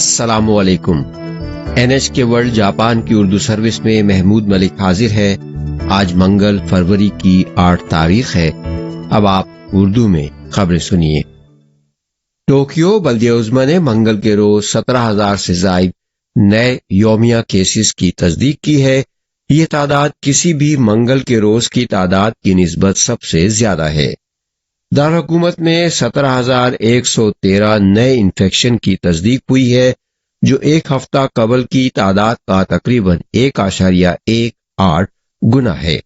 السلام علیکم۔ NHK world Japan کی اردو سروس میں محمود ملک حاضر ہے۔ آج منگل فروری کی 8 تاریخ ہے۔ اب آپ اردو میں خبریں سنیے۔ ٹوکیو بلدیہ عظمیٰ نے منگل کے روز 17,000 سے زائد نئے یومیہ کیسز کی تصدیق کی ہے۔ یہ تعداد کسی بھی منگل کے روز کی تعداد کی نسبت سب سے زیادہ ہے۔ دارالحکومت میں 17,113 نئے انفیکشن کی تصدیق ہوئی ہے، جو ایک ہفتہ قبل کی تعداد کا تقریباً 1.18 گنا ہے۔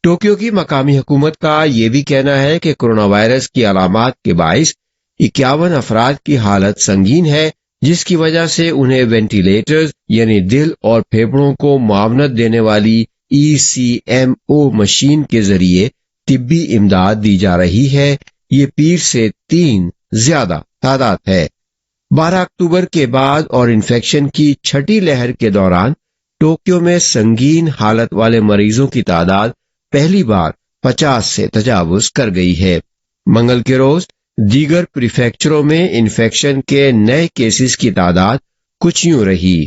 ٹوکیو کی مقامی حکومت کا یہ بھی کہنا ہے کہ کرونا وائرس کی علامات کے باعث 51 افراد کی حالت سنگین ہے، جس کی وجہ سے انہیں وینٹیلیٹرز یعنی دل اور پھیپھڑوں کو معاونت دینے والی ECMO مشین کے ذریعے طبی امداد دی جا رہی ہے۔ یہ پیر سے 3 زیادہ تعداد ہے۔ 12 اکتوبر کے بعد اور انفیکشن کی چھٹی لہر کے دوران ٹوکیو میں سنگین حالت والے مریضوں کی تعداد پہلی بار 50 سے تجاوز کر گئی ہے۔ منگل کے روز دیگر پریفیکچروں میں انفیکشن کے نئے کیسز کی تعداد کچھ یوں رہی۔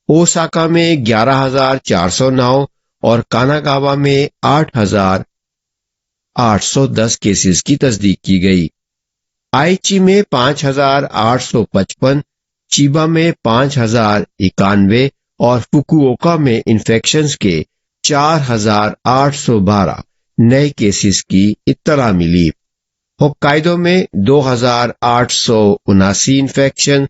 اوساکا میں 11,409 اور کاناگاوا میں 8,810 کیسز کی تصدیق کی گئی۔ آئیچی میں 5,855، چیبا میں 5,091 اور فکووکا میں انفیکشنز کے 4,812 نئے کیسز کی اطلاع ملی۔ ہوکائیدو میں 2,879 انفیکشن،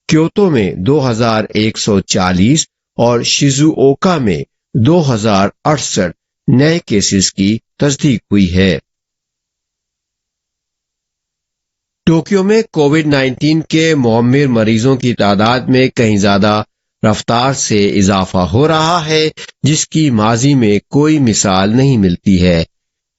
کیوتو میں 2,140 اور شیزووکا میں 2,068 نئے کیسز کی تصدیق ہوئی ہے۔ ٹوکیو میں کووڈ-19 کے معمر مریضوں کی تعداد میں کہیں زیادہ رفتار سے اضافہ ہو رہا ہے، جس کی ماضی میں کوئی مثال نہیں ملتی ہے۔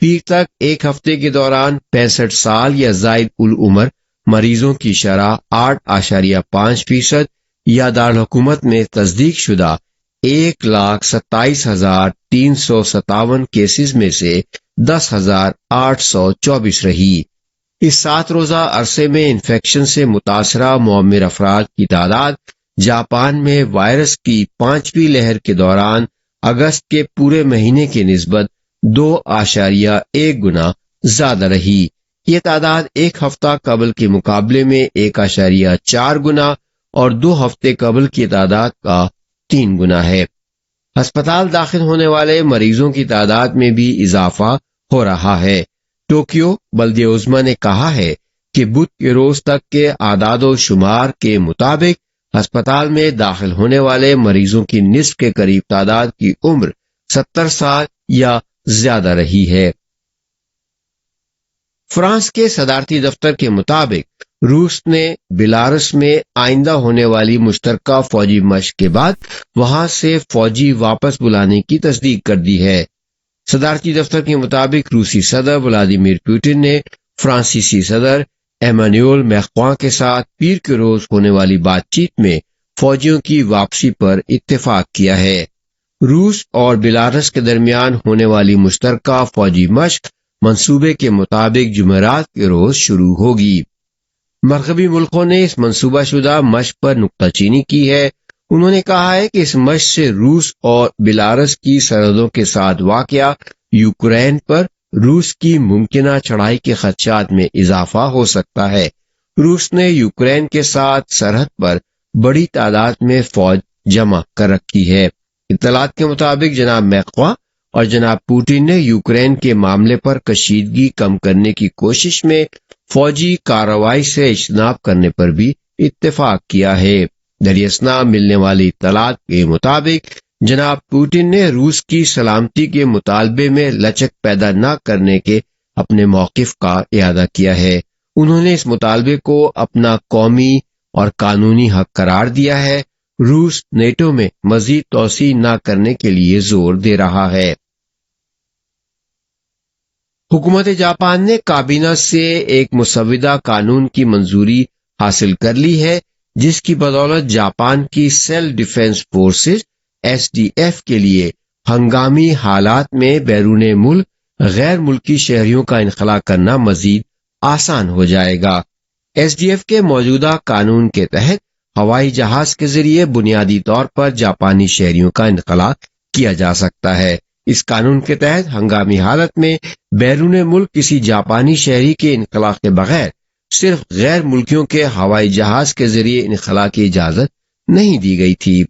پیر تک ایک ہفتے کے دوران 65 سال یا زائد العمر مریضوں کی شرح 8.5% یا دارالحکومت میں تصدیق شدہ 1,27,357 کیسز میں سے 10,824 رہی۔ اس 7 روزہ عرصے میں انفیکشن سے متاثرہ معمر افراد کی تعداد جاپان میں وائرس کی 5ویں لہر کے دوران اگست کے پورے مہینے کی نسبت 2.1 گنا زیادہ رہی۔ یہ تعداد ایک ہفتہ قبل کے مقابلے میں 1.4 گنا اور 2 ہفتے قبل کی تعداد کا 3 گنا ہے۔ ہسپتال داخل ہونے والے مریضوں کی تعداد میں بھی اضافہ ہو رہا ہے۔ ٹوکیو بلدیہ عظمیٰ نے کہا ہے کہ بدھ کے روز تک کے اعداد و شمار کے مطابق ہسپتال میں داخل ہونے والے مریضوں کی نصف کے قریب تعداد کی عمر 70 سال یا زیادہ رہی ہے۔ فرانس کے صدارتی دفتر کے مطابق روس نے بیلاروس میں آئندہ ہونے والی مشترکہ فوجی مشق کے بعد وہاں سے فوجی واپس بلانے کی تصدیق کر دی ہے۔ صدارتی دفتر کے مطابق روسی صدر ولادیمیر پوٹن نے فرانسیسی صدر ایمانوئل میخواں کے ساتھ پیر کے روز ہونے والی بات چیت میں فوجیوں کی واپسی پر اتفاق کیا ہے۔ روس اور بیلاروس کے درمیان ہونے والی مشترکہ فوجی مشق منصوبے کے مطابق جمعرات کے روز شروع ہوگی۔ مغربی ملکوں نے اس منصوبہ شدہ مشق پر نکتہ چینی کی ہے۔ انہوں نے کہا ہے کہ اس مشق سے روس اور بیلاروس کی سرحدوں کے ساتھ واقع یوکرین پر روس کی ممکنہ چڑھائی کے خدشات میں اضافہ ہو سکتا ہے۔ روس نے یوکرین کے ساتھ سرحد پر بڑی تعداد میں فوج جمع کر رکھی ہے۔ اطلاعات کے مطابق جناب میخواں اور جناب پوٹن نے یوکرین کے معاملے پر کشیدگی کم کرنے کی کوشش میں فوجی کارروائی سے اجتناب کرنے پر بھی اتفاق کیا ہے۔ دریاسنا ملنے والی اطلاعات کے مطابق جناب پوٹن نے روس کی سلامتی کے مطالبے میں لچک پیدا نہ کرنے کے اپنے موقف کا اعادہ کیا ہے۔ انہوں نے اس مطالبے کو اپنا قومی اور قانونی حق قرار دیا ہے۔ روس نیٹو میں مزید توسیع نہ کرنے کے لیے زور دے رہا ہے۔ حکومت جاپان نے کابینہ سے ایک مسودہ قانون کی منظوری حاصل کر لی ہے، جس کی بدولت جاپان کی سیلف ڈیفنس فورسز SDF کے لیے ہنگامی حالات میں بیرون ملک غیر ملکی شہریوں کا انخلاء کرنا مزید آسان ہو جائے گا۔ SDF کے موجودہ قانون کے تحت ہوائی جہاز کے ذریعے بنیادی طور پر جاپانی شہریوں کا انخلا کیا جا سکتا ہے۔ اس قانون کے تحت ہنگامی حالت میں بیرون ملک کسی جاپانی شہری کے انخلا کے بغیر صرف غیر ملکیوں کے ہوائی جہاز کے ذریعے انخلا کی اجازت نہیں دی گئی تھی۔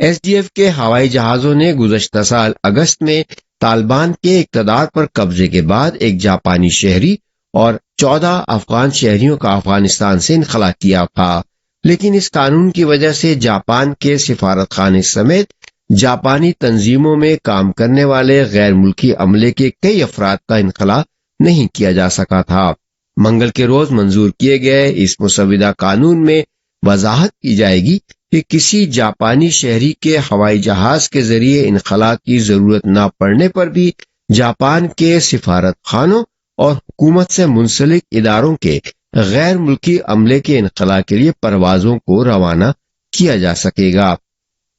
ایس ڈی ایف کے ہوائی جہازوں نے گزشتہ سال اگست میں طالبان کے اقتدار پر قبضے کے بعد ایک جاپانی شہری اور 14 افغان شہریوں کا افغانستان سے انخلا کیا تھا، لیکن اس قانون کی وجہ سے جاپان کے سفارت خانے سمیت جاپانی تنظیموں میں کام کرنے والے غیر ملکی عملے کے کئی افراد کا انخلا نہیں کیا جا سکا تھا۔ منگل کے روز منظور کیے گئے اس مسودہ قانون میں وضاحت کی جائے گی کہ کسی جاپانی شہری کے ہوائی جہاز کے ذریعے انخلا کی ضرورت نہ پڑنے پر بھی جاپان کے سفارت خانوں اور حکومت سے منسلک اداروں کے غیر ملکی عملے کے انخلا کے لیے پروازوں کو روانہ کیا جا سکے گا۔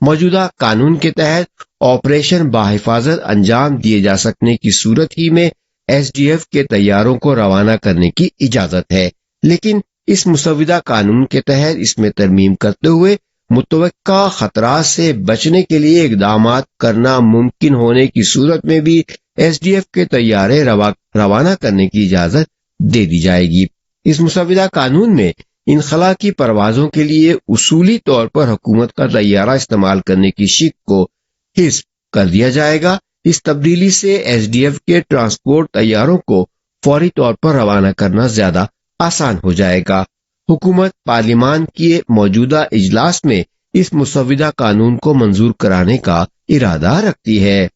موجودہ قانون کے تحت آپریشن بحفاظت انجام دیے جا سکنے کی صورت ہی میں ایس ڈی ایف کے طیاروں کو روانہ کرنے کی اجازت ہے، لیکن اس مسودہ قانون کے تحت اس میں ترمیم کرتے ہوئے متوقع خطرات سے بچنے کے لیے اقدامات کرنا ممکن ہونے کی صورت میں بھی ایس ڈی ایف کے طیارے روانہ کرنے کی اجازت دے دی جائے گی۔ اس مسودہ قانون میں انخلا کی پروازوں کے لیے اصولی طور پر حکومت کا طیارہ استعمال کرنے کی شک کو حذف کر دیا جائے گا۔ اس تبدیلی سے ایس ڈی ایف کے ٹرانسپورٹ طیاروں کو فوری طور پر روانہ کرنا زیادہ آسان ہو جائے گا۔ حکومت پارلیمان کے موجودہ اجلاس میں اس مسودہ قانون کو منظور کرانے کا ارادہ رکھتی ہے۔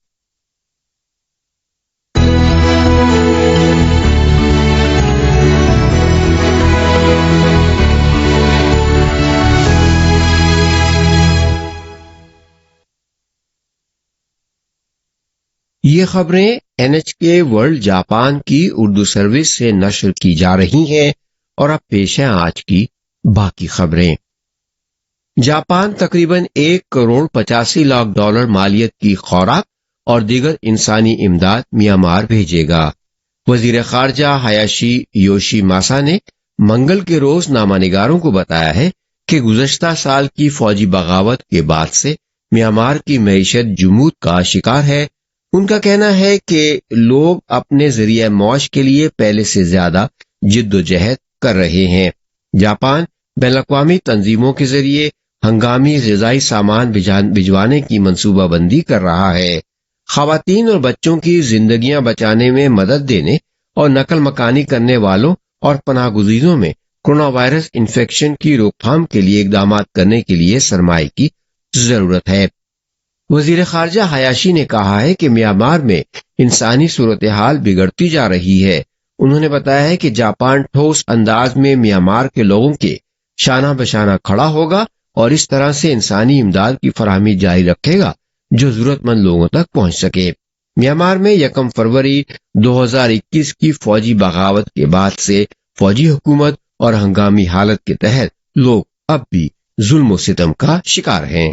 یہ خبریں NHK ورلڈ جاپان کی اردو سروس سے نشر کی جا رہی ہیں، اور اب پیش ہیں آج کی باقی خبریں۔ جاپان تقریباً $1.85 کروڑ مالیت کی خوراک اور دیگر انسانی امداد میانمار بھیجے گا۔ وزیر خارجہ ہایاشی یوشی ماسا نے منگل کے روز نامہ نگاروں کو بتایا ہے کہ گزشتہ سال کی فوجی بغاوت کے بعد سے میانمار کی معیشت جمود کا شکار ہے۔ ان کا کہنا ہے کہ لوگ اپنے ذریعہ معاش کے لیے پہلے سے زیادہ جد و جہد کر رہے ہیں۔ جاپان بین الاقوامی تنظیموں کے ذریعے ہنگامی غذائی سامان بھجوانے کی منصوبہ بندی کر رہا ہے۔ خواتین اور بچوں کی زندگیاں بچانے میں مدد دینے اور نقل مکانی کرنے والوں اور پناہ گزینوں میں کورونا وائرس انفیکشن کی روک تھام کے لیے اقدامات کرنے کے لیے سرمایہ کی ضرورت ہے۔ وزیر خارجہ ہایاشی نے کہا ہے کہ میانمار میں انسانی صورتحال بگڑتی جا رہی ہے۔ انہوں نے بتایا ہے کہ جاپان ٹھوس انداز میں میانمار کے لوگوں کے شانہ بشانہ کھڑا ہوگا اور اس طرح سے انسانی امداد کی فراہمی جاری رکھے گا جو ضرورت مند لوگوں تک پہنچ سکے۔ میانمار میں 1 فروری 2021 کی فوجی بغاوت کے بعد سے فوجی حکومت اور ہنگامی حالت کے تحت لوگ اب بھی ظلم و ستم کا شکار ہیں۔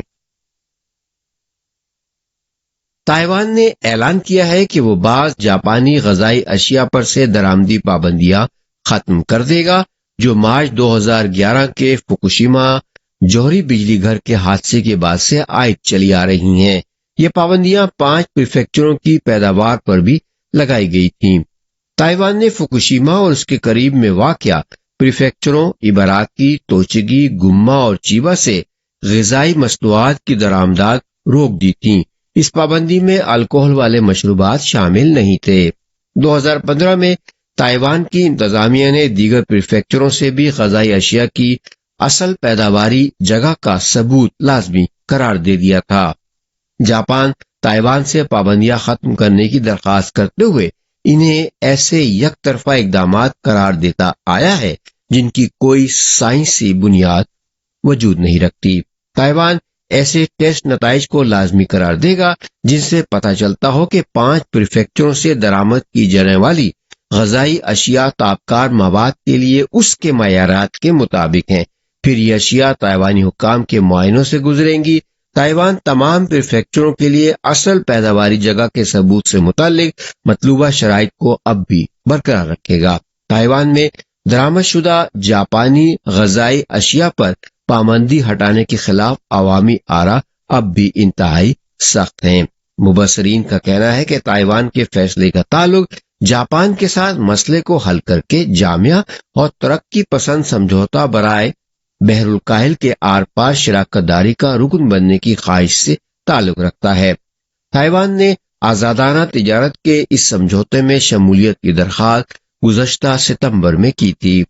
تائیوان نے اعلان کیا ہے کہ وہ بعض جاپانی غذائی اشیاء پر سے درآمدی پابندیاں ختم کر دے گا جو مارچ 2011 کے فوکوشیما جوہری بجلی گھر کے حادثے کے بعد سے عائد چلی آ رہی ہیں۔ یہ پابندیاں 5 پریفیکچروں کی پیداوار پر بھی لگائی گئی تھیں۔ تائیوان نے فوکوشیما اور اس کے قریب میں واقع پریفیکچروں ایباراکی، توچگی، گما اور چیبا سے غذائی مصنوعات کی درآمدات روک دی تھیں۔ اس پابندی میں الکوہل والے مشروبات شامل نہیں تھے۔ 2015 میں تائیوان کی انتظامیہ نے دیگر پریفیکچروں سے بھی غذائی اشیاء کی اصل پیداواری جگہ کا ثبوت لازمی قرار دے دیا تھا۔ جاپان تائیوان سے پابندیاں ختم کرنے کی درخواست کرتے ہوئے انہیں ایسے یک طرفہ اقدامات قرار دیتا آیا ہے جن کی کوئی سائنسی بنیاد وجود نہیں رکھتی۔ تائیوان ایسے ٹیسٹ نتائج کو لازمی قرار دے گا جن سے پتہ چلتا ہو کہ 5 پریفیکچروں سے درآمد کی جانے والی غذائی اشیاء تابکار مواد کے لیے اس کے معیارات کے مطابق ہیں۔ پھر یہ اشیاء تائیوانی حکام کے معائنوں سے گزریں گی۔ تائیوان تمام پریفیکچروں کے لیے اصل پیداواری جگہ کے ثبوت سے متعلق مطلوبہ شرائط کو اب بھی برقرار رکھے گا۔ تائیوان میں درآمد شدہ جاپانی غذائی اشیاء پر پابندی ہٹانے کے خلاف عوامی آرا اب بھی انتہائی سخت ہیں۔ مبصرین کا کہنا ہے کہ تائیوان کے فیصلے کا تعلق جاپان کے ساتھ مسئلے کو حل کر کے جامع اور ترقی پسند سمجھوتا برائے بحر الکاہل کے آر پار شراکت داری کا رکن بننے کی خواہش سے تعلق رکھتا ہے۔ تائیوان نے آزادانہ تجارت کے اس سمجھوتے میں شمولیت کی درخواست گزشتہ ستمبر میں کی تھی۔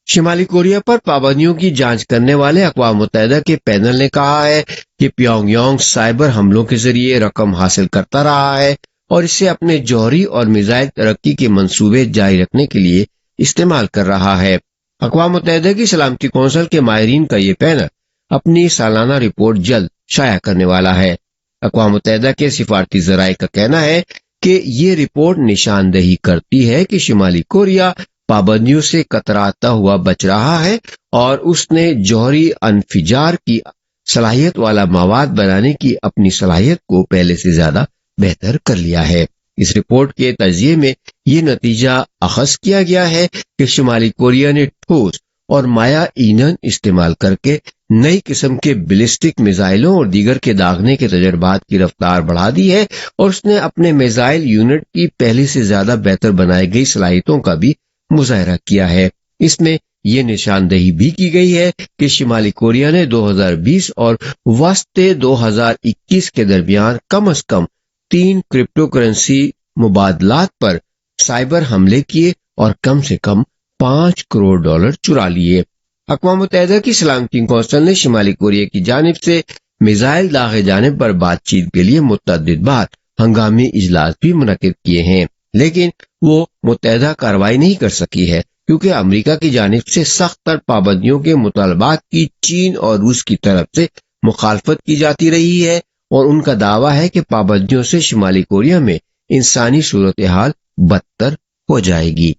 شمالی کوریا پر پابندیوں کی جانچ کرنے والے اقوام متحدہ کے پینل نے کہا ہے کہ پیونگ یانگ سائبر حملوں کے ذریعے رقم حاصل کرتا رہا ہے اور اسے اپنے جوہری اور میزائل ترقی کے منصوبے جاری رکھنے کے لیے استعمال کر رہا ہے۔ اقوام متحدہ کی سلامتی کونسل کے ماہرین کا یہ پینل اپنی سالانہ رپورٹ جلد شائع کرنے والا ہے۔ اقوام متحدہ کے سفارتی ذرائع کا کہنا ہے کہ یہ رپورٹ نشاندہی کرتی ہے کہ شمالی کوریا پابندیوں سے کتراتا ہوا بچ رہا ہے اور اس نے جوہری انفجار کی صلاحیت والا مواد بنانے کی اپنی صلاحیت کو پہلے سے زیادہ بہتر کر لیا ہے۔ اس رپورٹ کے تجزیے میں یہ نتیجہ اخذ کیا گیا ہے کہ شمالی کوریا نے ٹھوس اور مائع ایندھن استعمال کر کے نئی قسم کے بیلسٹک میزائلوں اور دیگر کے داغنے کے تجربات کی رفتار بڑھا دی ہے اور اس نے اپنے میزائل یونٹ کی پہلے سے زیادہ بہتر بنائی گئی صلاحیتوں کا بھی مظاہرہ کیا ہے۔ اس میں یہ نشاندہی بھی کی گئی ہے کہ شمالی کوریا نے 2020 اور وسط 2021 کے درمیان کم از کم 3 کرپٹو کرنسی مبادلات پر سائبر حملے کیے اور کم سے کم $5 کروڑ چرا لیے۔ اقوام متحدہ کی سلامتی کونسل نے شمالی کوریا کی جانب سے میزائل داغے جانے پر بات چیت کے لیے متعدد بار ہنگامی اجلاس بھی منعقد کیے ہیں، لیکن وہ متحدہ کارروائی نہیں کر سکی ہے کیونکہ امریکہ کی جانب سے سخت تر پابندیوں کے مطالبات کی چین اور روس کی طرف سے مخالفت کی جاتی رہی ہے اور ان کا دعویٰ ہے کہ پابندیوں سے شمالی کوریا میں انسانی صورتحال بدتر ہو جائے گی۔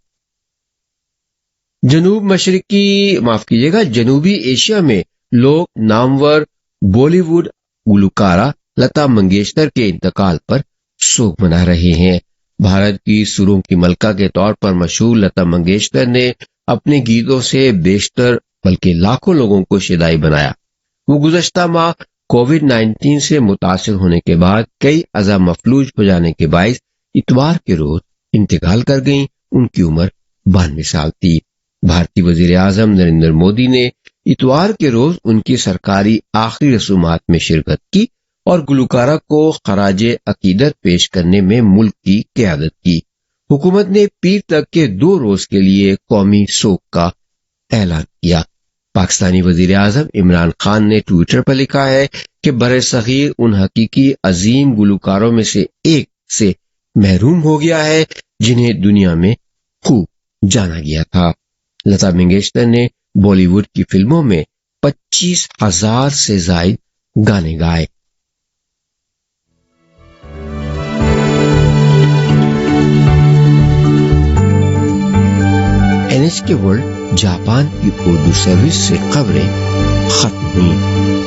جنوبی ایشیا میں لوگ نامور بالی ووڈ گلوکارہ لتا منگیشکر کے انتقال پر سوگ منا رہے ہیں۔ بھارت کی سروں کی ملکہ کے طور پر مشہور لتا منگیشکر نے اپنے گیتوں سے بیشتر بلکہ لاکھوں لوگوں کو شیدائی بنایا۔ وہ گزشتہ ماہ کووڈ-19 سے متاثر ہونے کے بعد کئی اعضاء مفلوج ہو جانے کے باعث اتوار کے روز انتقال کر گئیں۔ ان کی عمر 92 سال تھی۔ بھارتی وزیر اعظم نریندر مودی نے اتوار کے روز ان کی سرکاری آخری رسومات میں شرکت کی اور گلوکارہ کو خراج عقیدت پیش کرنے میں ملک کی قیادت کی۔ حکومت نے پیر تک کے 2 روز کے لیے قومی سوگ کا اعلان کیا۔ پاکستانی وزیر اعظم عمران خان نے ٹویٹر پر لکھا ہے کہ برصغیر ان حقیقی عظیم گلوکاروں میں سے ایک سے محروم ہو گیا ہے جنہیں دنیا میں خوب جانا گیا تھا۔ لتا منگیشکر نے بالی ووڈ کی فلموں میں 25,000 سے زائد گانے گائے۔ NHK ورلڈ جاپان کی اردو سروس سے خبریں ختم ہوئی۔